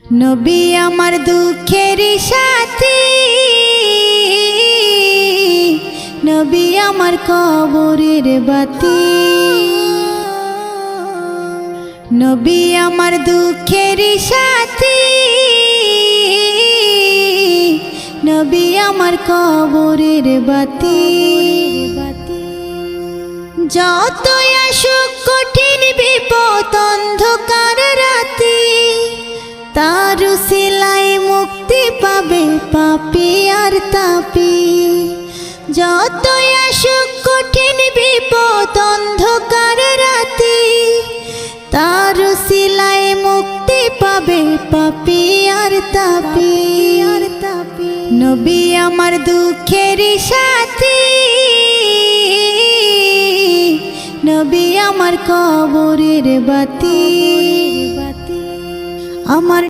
নবী আমার দুঃখের সাথী, নবী আমার কবরের বাতি। নবী আমার দুঃখের সাথী, নবী আমার কবরের বাতি। যতই আসুক কঠিন বিপদ অন্ধকার রাতি, তার উসিলায় মুক্তি পাবে পাপী আর তাপী। যতই আসুক কঠিন বিপদ অন্ধকার রাতি, তার উসিলায় মুক্তি পাবে পাপী আর তাপী। নবী আমার দুঃখের সাথী, নবী আমার কবরের বাতি। আমার